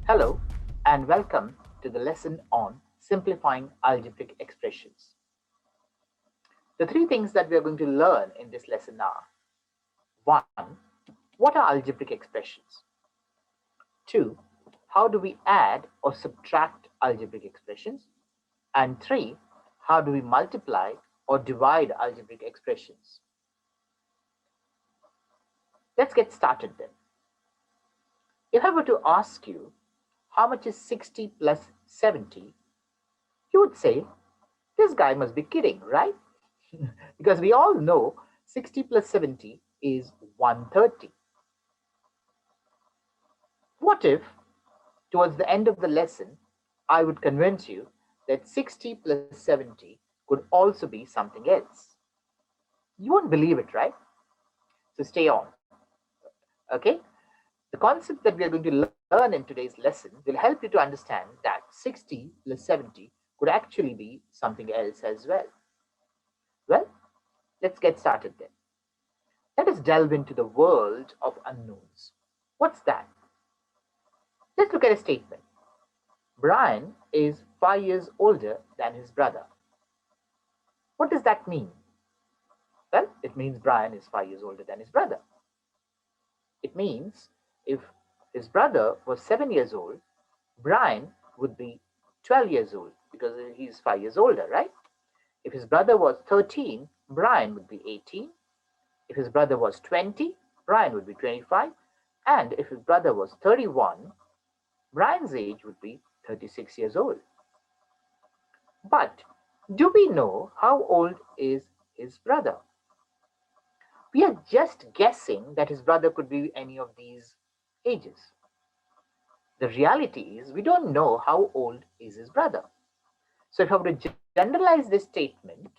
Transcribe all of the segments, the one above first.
Hello and welcome to the lesson on simplifying algebraic expressions. The three things that we are going to learn in this lesson are: 1. What are algebraic expressions? 2. How do we add or subtract algebraic expressions? And 3. How do we multiply or divide algebraic expressions? Let's get started then. If I were to ask you how much is 60 plus 70, you would say, this guy must be kidding, right? Because we all know 60 plus 70 is 130. What if, towards the end of the lesson, I would convince you that 60 plus 70 could also be something else? You won't believe it, right? So stay on. Okay? The concept that we are going to learn in today's lesson will help you to understand that 60 plus 70 could actually be something else as well. Well, let's get started then. Let us delve into the world of unknowns. What's that? Let's look at a statement. Brian is 5 years older than his brother. What does that mean? Well, it means Brian is 5 years older than his brother. It means if his brother was 7 years old, Brian would be 12 years old because he's 5 years older, right? If his brother was 13, Brian would be 18. If his brother was 20, Brian would be 25. And if his brother was 31, Brian's age would be 36 years old. But do we know how old is his brother? We are just guessing that his brother could be any of these ages. The reality is we don't know how old is his brother. So if I were to generalize this statement,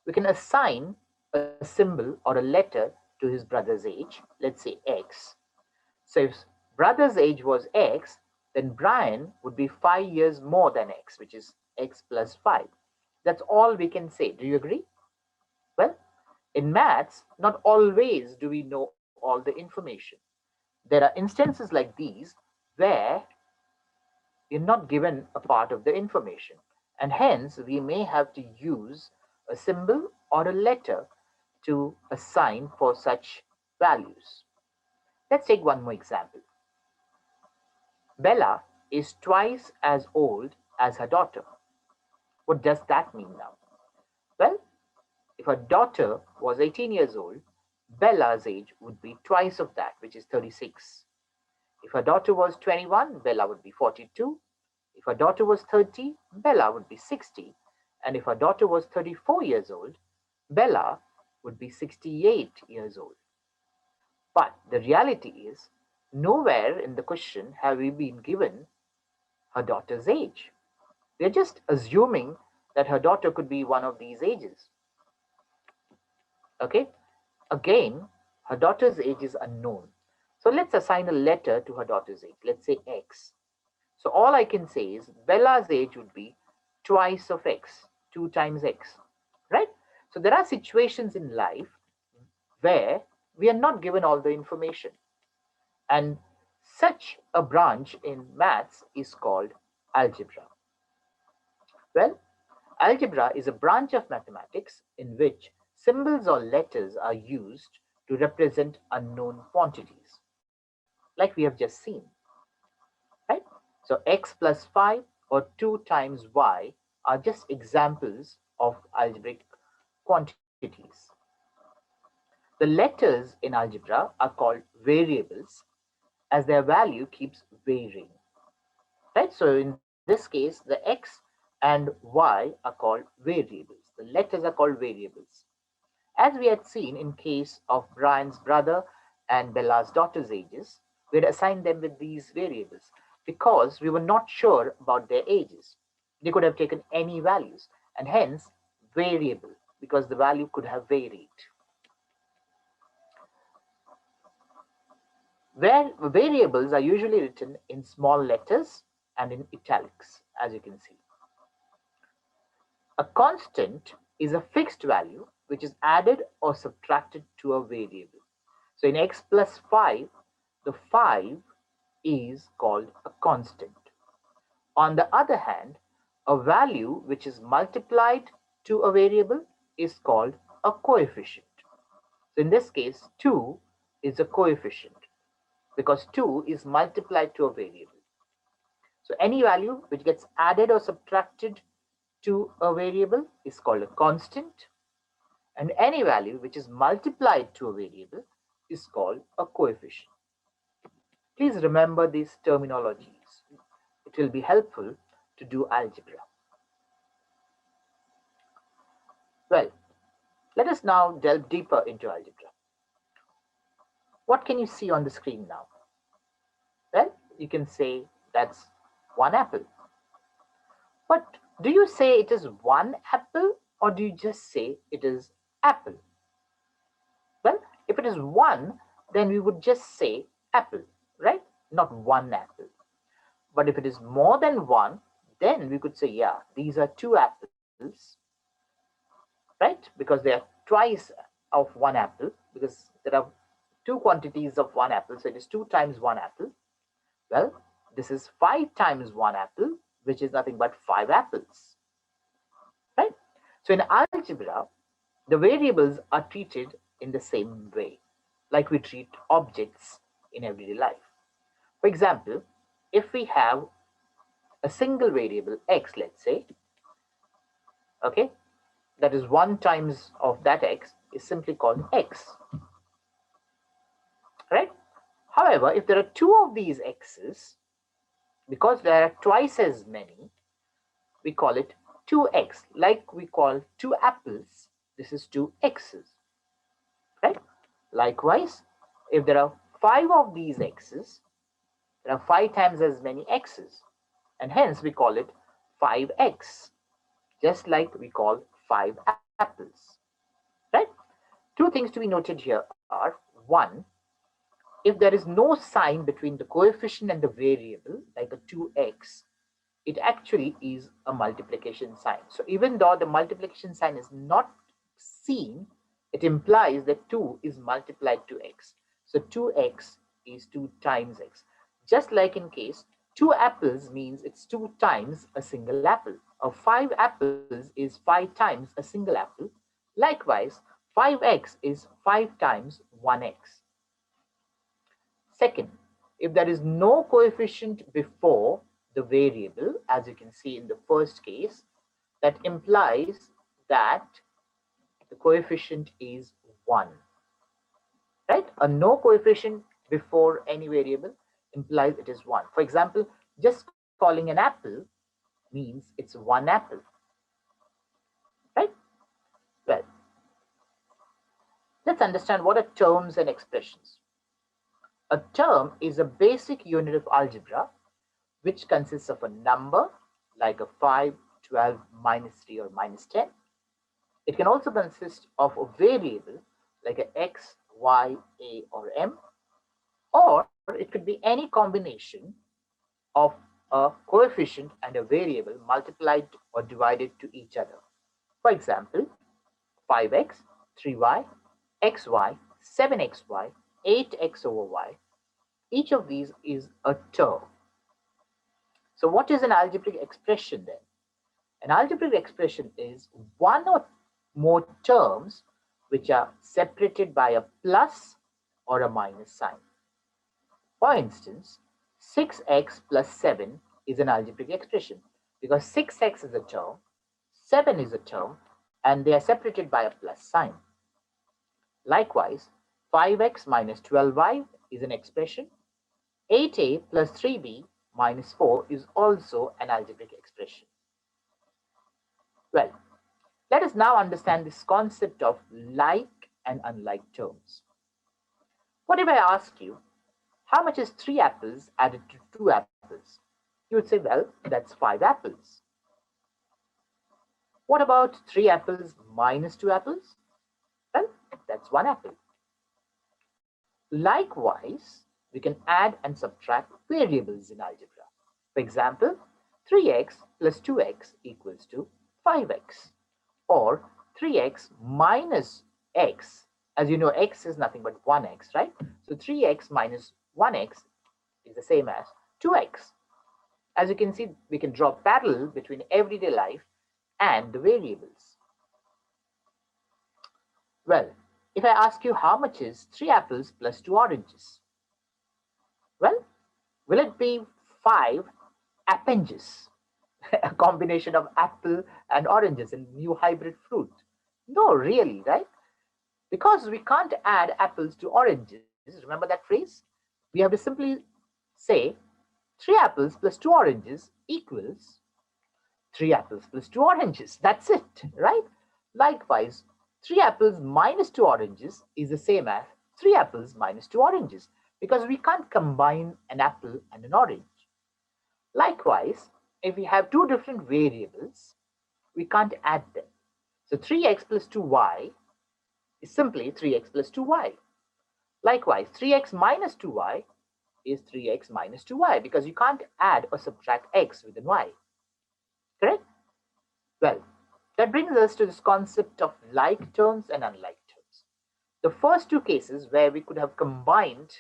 we can assign a symbol or a letter to his brother's age, let's say X. So if brother's age was X, then Brian would be 5 years more than X, which is X plus 5. That's all we can say. Do you agree? Well, in maths, not always do we know all the information. There are instances like these where we're not given a part of the information, and hence we may have to use a symbol or a letter to assign for such values. Let's take one more example. Bella is twice as old as her daughter. What does that mean now? Well, if her daughter was 18 years old, Bella's age would be twice of that, which is 36. If her daughter was 21, Bella would be 42. If her daughter was 30, Bella would be 60. And if her daughter was 34 years old, Bella would be 68 years old. But the reality is, nowhere in the question have we been given her daughter's age. We are just assuming that her daughter could be one of these ages. Okay? Again, her daughter's age is unknown. So let's assign a letter to her daughter's age. Let's say X. So all I can say is Bella's age would be twice of X, 2 times X, right? So there are situations in life where we are not given all the information. And such a branch in maths is called algebra. Well, algebra is a branch of mathematics in which symbols or letters are used to represent unknown quantities, like we have just seen, right? So x plus 5 or 2 times y are just examples of algebraic quantities. The letters in algebra are called variables as their value keeps varying, right? So in this case, the x and y are called variables. The letters are called variables. As we had seen in case of Brian's brother and Bella's daughter's ages, we had assigned them with these variables because we were not sure about their ages. They could have taken any values, and hence variable, because the value could have varied. Where variables are usually written in small letters and in italics, as you can see. A constant is a fixed value which is added or subtracted to a variable. So in x plus 5, the 5 is called a constant. On the other hand, a value which is multiplied to a variable is called a coefficient. So in this case, 2 is a coefficient because 2 is multiplied to a variable. So any value which gets added or subtracted to a variable is called a constant, and any value which is multiplied to a variable is called a coefficient. Please remember these terminologies. It will be helpful to do algebra. Well, let us now delve deeper into algebra. What can you see on the screen now? Well, you can say that's one apple. But do you say it is one apple or do you just say it is apple? Well, if it is one, then we would just say apple, right? Not one apple. But if it is more than one, then we could say, yeah, these are two apples, right? Because they are twice of one apple, because there are two quantities of one apple, so it is 2 times one apple. Well, this is 5 times one apple, which is nothing but 5 apples, right? So in algebra, the variables are treated in the same way, like we treat objects in everyday life. For example, if we have a single variable x, let's say, okay, that is 1 times of that x is simply called x, right? However, if there are 2 of these x's, because there are twice as many, we call it 2x. Like we call 2 apples, this is 2 x's, right? Likewise, if there are 5 of these x's, there are 5 times as many x's, and hence we call it 5x, just like we call 5 apples, right? Two things to be noted here are, one, if there is no sign between the coefficient and the variable, like a 2x, it actually is a multiplication sign. So even though the multiplication sign is not seen, it implies that 2 is multiplied to x. So 2x is 2 times x. Just like in case 2 apples means it's 2 times a single apple, or 5 apples is 5 times a single apple. Likewise, 5x is 5 times 1x. Second, if there is no coefficient before the variable, as you can see in the first case, that implies that the coefficient is 1, right? A no coefficient before any variable implies it is 1. For example, just calling an apple means it's 1 apple, right? Well, let's understand what are terms and expressions. A term is a basic unit of algebra which consists of a number like a 5, 12, -3, or -10. It can also consist of a variable like a x, y, a, or m, or it could be any combination of a coefficient and a variable multiplied or divided to each other. For example, 5x, 3y, xy, 7xy, 8x over y. Each of these is a term. So what is an algebraic expression then? An algebraic expression is one or more terms which are separated by a plus or a minus sign. For instance, 6x plus 7 is an algebraic expression because 6x is a term, 7 is a term, and they are separated by a plus sign. Likewise, 5x minus 12y is an expression. 8a plus 3b minus 4 is also an algebraic expression. Well, let us now understand this concept of like and unlike terms. What if I ask you, how much is 3 apples added to 2 apples? You would say, well, that's 5 apples. What about 3 apples minus 2 apples? Well, that's 1 apple. Likewise, we can add and subtract variables in algebra. For example, 3x plus 2x equals to 5x, or 3x minus x. As you know, x is nothing but 1x, right? So 3x minus 1x is the same as 2x. As you can see, we can draw parallel between everyday life and the variables. Well, if I ask you how much is 3 apples plus 2 oranges? Well, will it be 5 appenges, a combination of apple and oranges and new hybrid fruit? No, really, right? Because we can't add apples to oranges, remember that phrase? We have to simply say 3 apples plus 2 oranges equals 3 apples plus 2 oranges. That's it, right? Likewise, 3 apples minus 2 oranges is the same as 3 apples minus 2 oranges because we can't combine an apple and an orange. Likewise, if we have two different variables, we can't add them. So 3x plus 2y is simply 3x plus 2y. Likewise, 3x minus 2y is 3x minus 2y because you can't add or subtract x with an y. Correct? Well, that brings us to this concept of like terms and unlike terms. The first two cases where we could have combined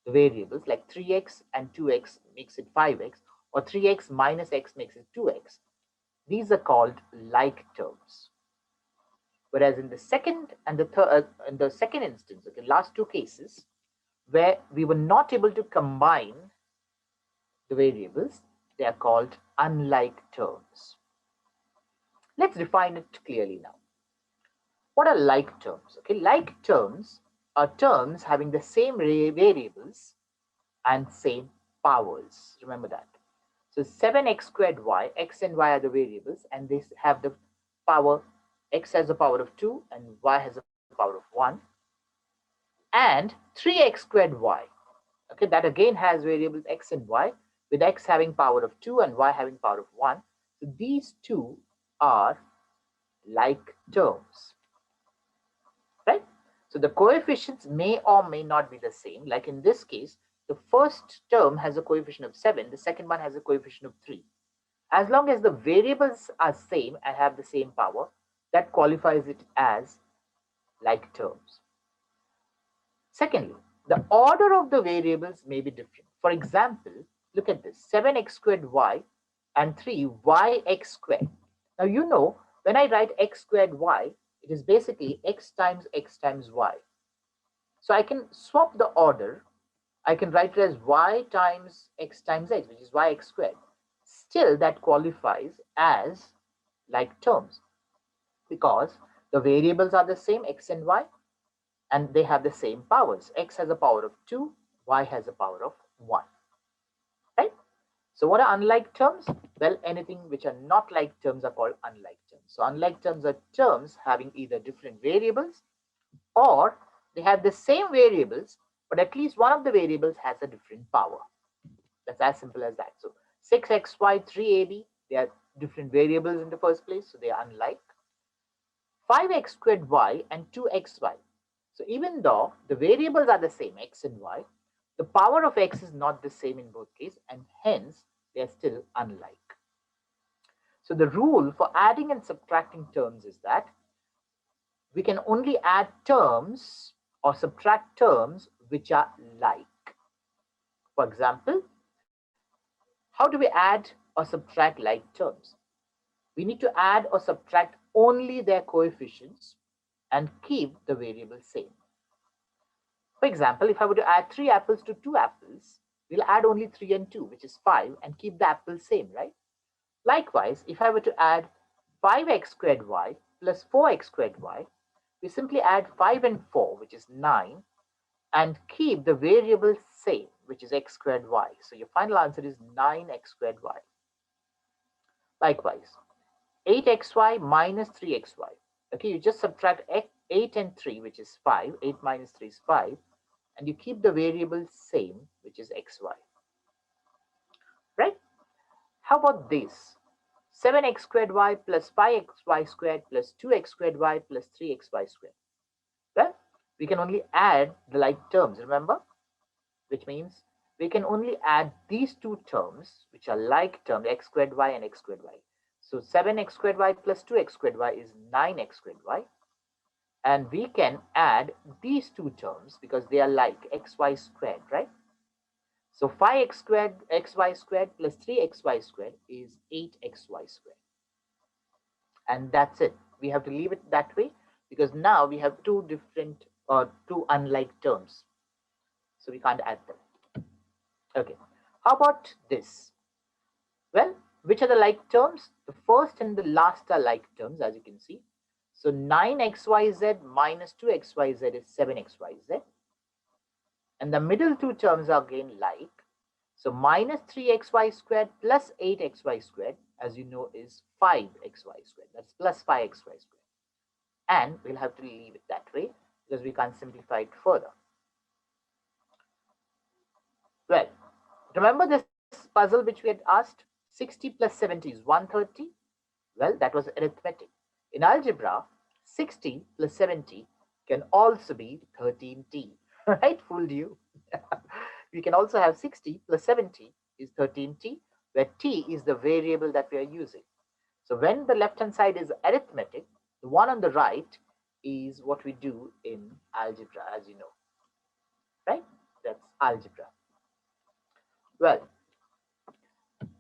the variables like 3x and 2x makes it 5x or 3x minus x makes it 2x, these are called like terms. Whereas in the second and the third, in the second instance, okay, last two cases where we were not able to combine the variables, they are called unlike terms. Let's define it clearly now. What are like terms? Okay, like terms are terms having the same variables and same powers. Remember that. So 7x squared y, x and y are the variables, and they have the power, x has a power of 2 and y has a power of 1. And 3x squared y, okay, that again has variables x and y, with x having power of 2 and y having power of 1. So these two are like terms, right? So the coefficients may or may not be the same. Like in this case, the first term has a coefficient of 7, the second one has a coefficient of 3. As long as the variables are same and have the same power, that qualifies it as like terms. Secondly, the order of the variables may be different. For example, look at this, 7x squared y and 3yx squared. Now you know, when I write x squared y, it is basically x times y. So I can swap the order. I can write it as y times x, which is yx squared. Still, that qualifies as like terms because the variables are the same, x and y, and they have the same powers. X has a power of 2, y has a power of 1. Right? So what are unlike terms? Well, anything which are not like terms are called unlike terms. So unlike terms are terms having either different variables or they have the same variables, but at least one of the variables has a different power. That's as simple as that. So 6xy, 3ab, they are different variables in the first place, so they are unlike. 5x squared y and 2xy. So even though the variables are the same, x and y, the power of x is not the same in both cases, and hence they are still unlike. So the rule for adding and subtracting terms is that we can only add terms or subtract terms which are like. For example, how do we add or subtract like terms? We need to add or subtract only their coefficients and keep the variable same. For example, if I were to add 3 apples to 2 apples, we'll add only 3 and 2, which is 5, and keep the apples same, right? Likewise, if I were to add 5x squared y plus 4x squared y, we simply add 5 and 4, which is 9, and keep the variable same, which is x squared y. So your final answer is 9x squared y. Likewise, 8xy minus 3xy. Okay, you just subtract 8 and 3, which is 5. 8 minus 3 is 5. And you keep the variable same, which is xy. Right? How about this? 7x squared y plus 5xy squared plus 2x squared y plus 3xy squared. Well, we can only add the like terms, remember? Which means we can only add these two terms, which are like terms, x squared y and x squared y. So 7x squared y plus 2x squared y is 9x squared y. And we can add these two terms because they are like xy squared, right? So 5x squared xy squared plus 3xy squared is 8xy squared. And that's it. We have to leave it that way because now we have two different or two unlike terms. So we can't add them. Okay. How about this? Well, which are the like terms? The first and the last are like terms, as you can see. So 9xyz minus 2xyz is 7xyz. And the middle two terms are again like. So minus 3xy squared plus 8xy squared, as you know, is 5xy squared. That's plus 5xy squared. And we'll have to leave it that way because we can't simplify it further. Well, remember this puzzle which we had asked? 60 plus 70 is 130. Well, that was arithmetic. In algebra, 60 plus 70 can also be 13t. Right? Fooled you. We can also have 60 plus 70 is 13t, where t is the variable that we are using. So when the left-hand side is arithmetic, the one on the right is what we do in algebra, as you know. Right? That's algebra. Well,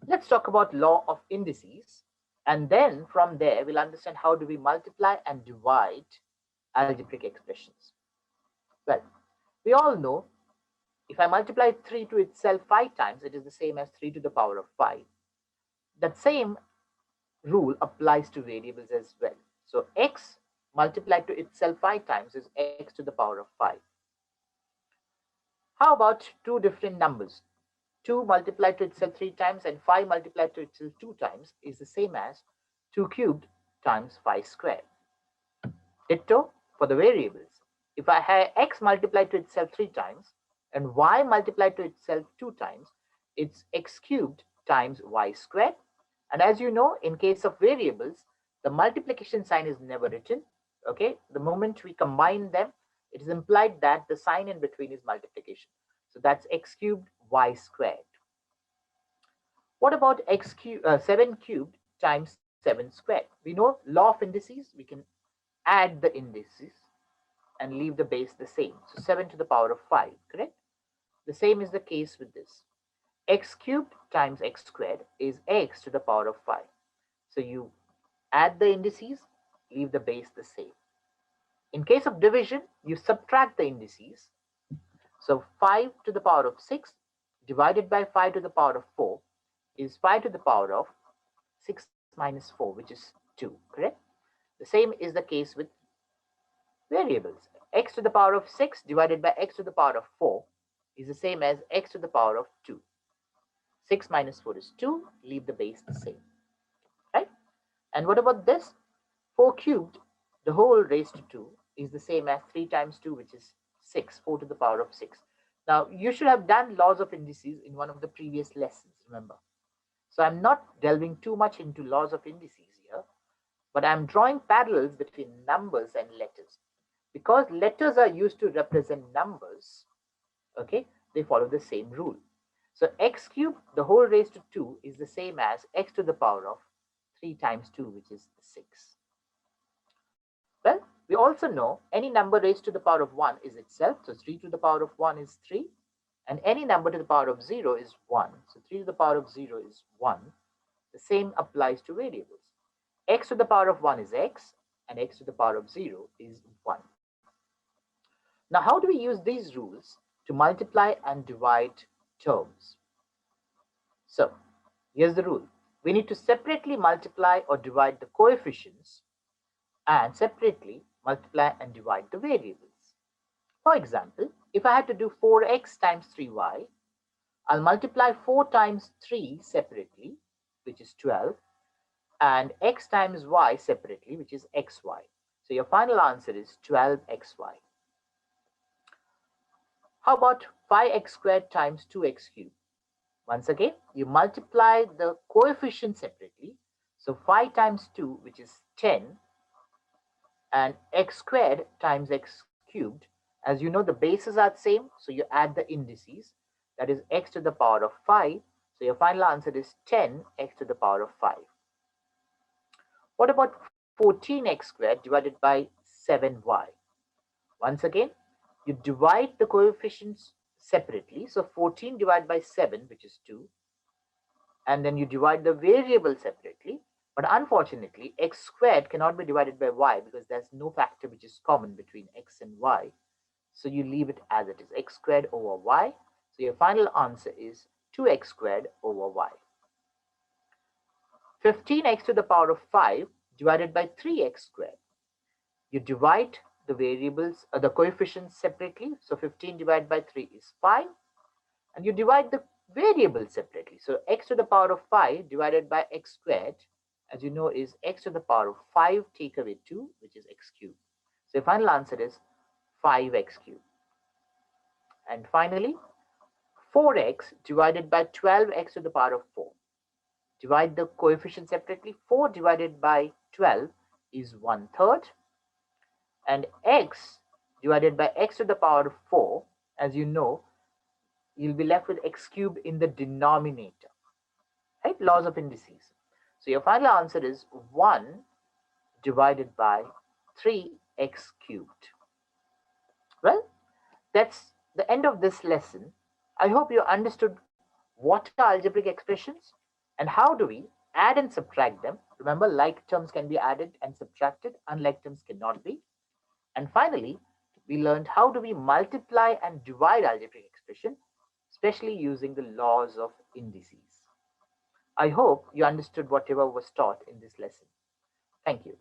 let's talk about law of indices. And then from there, we'll understand how do we multiply and divide algebraic expressions. Well, we all know if I multiply 3 to itself 5 times, it is the same as 3 to the power of 5. That same rule applies to variables as well. So x multiplied to itself 5 times is x to the power of 5. How about two different numbers? 2 multiplied to itself 3 times and 5 multiplied to itself 2 times is the same as 2 cubed times 5 squared. Ditto for the variables. If I have x multiplied to itself 3 times and y multiplied to itself 2 times, it's x cubed times y squared. And as you know, in case of variables, the multiplication sign is never written. Okay, the moment we combine them, it is implied that the sign in between is multiplication. So that's x cubed y squared. What about 7 cubed times 7 squared? We know law of indices. We can add the indices and leave the base the same. So 7 to the power of 5, correct? The same is the case with this. X cubed times x squared is x to the power of 5. So you add the indices, leave the base the same. In case of division, you subtract the indices. So 5 to the power of 6 divided by 5 to the power of 4 is 5 to the power of 6 minus 4, which is 2, correct? The same is the case with variables. X to the power of 6 divided by x to the power of 4 is the same as x to the power of 2. 6 minus 4 is 2, leave the base the same, right? And what about this? 4 cubed, the whole raised to 2 is the same as 3 times 2, which is 6, 4 to the power of 6. Now, you should have done laws of indices in one of the previous lessons, remember. So I'm not delving too much into laws of indices here, but I'm drawing parallels between numbers and letters. Because letters are used to represent numbers, okay, they follow the same rule. So x cubed, the whole raised to 2 is the same as x to the power of 3 times 2, which is 6. Well, we also know any number raised to the power of 1 is itself. So 3 to the power of 1 is 3. And any number to the power of 0 is 1. So 3 to the power of 0 is 1. The same applies to variables. X to the power of 1 is x, and x to the power of 0 is 1. Now, how do we use these rules to multiply and divide terms? So, here's the rule. We need to separately multiply or divide the coefficients and separately multiply and divide the variables. For example, if I had to do 4x times 3y, I'll multiply 4 times 3 separately, which is 12, and x times y separately, which is xy. So your final answer is 12xy. How about 5x squared times 2x cubed? Once again, you multiply the coefficients separately. So 5 times 2, which is 10, and x squared times x cubed. As you know, the bases are the same, so you add the indices. That is x to the power of 5. So your final answer is 10x to the power of 5. What about 14x squared divided by 7y? Once again, you divide the coefficients separately. So 14 divided by 7, which is 2, and then you divide the variable separately. But unfortunately, x squared cannot be divided by y because there's no factor which is common between x and y. So you leave it as it is, x squared over y. So your final answer is 2x squared over y. 15x to the power of 5 divided by 3x squared. You divide the variables, the coefficients separately. So 15 divided by 3 is 5. And you divide the variables separately. So x to the power of 5 divided by x squared, as you know, is x to the power of 5 take away 2, which is x cubed. So the final answer is 5x cubed. And finally, 4x divided by 12x to the power of 4. Divide the coefficient separately. 4 divided by 12 is 1/3. And x divided by x to the power of 4, as you know, you'll be left with x cubed in the denominator. Right? Laws of indices. So your final answer is 1 divided by 3x cubed. Well, that's the end of this lesson. I hope you understood what are algebraic expressions and how do we add and subtract them. Remember, like terms can be added and subtracted, unlike terms cannot be. And finally, we learned how do we multiply and divide algebraic expression, especially using the laws of indices. I hope you understood whatever was taught in this lesson. Thank you.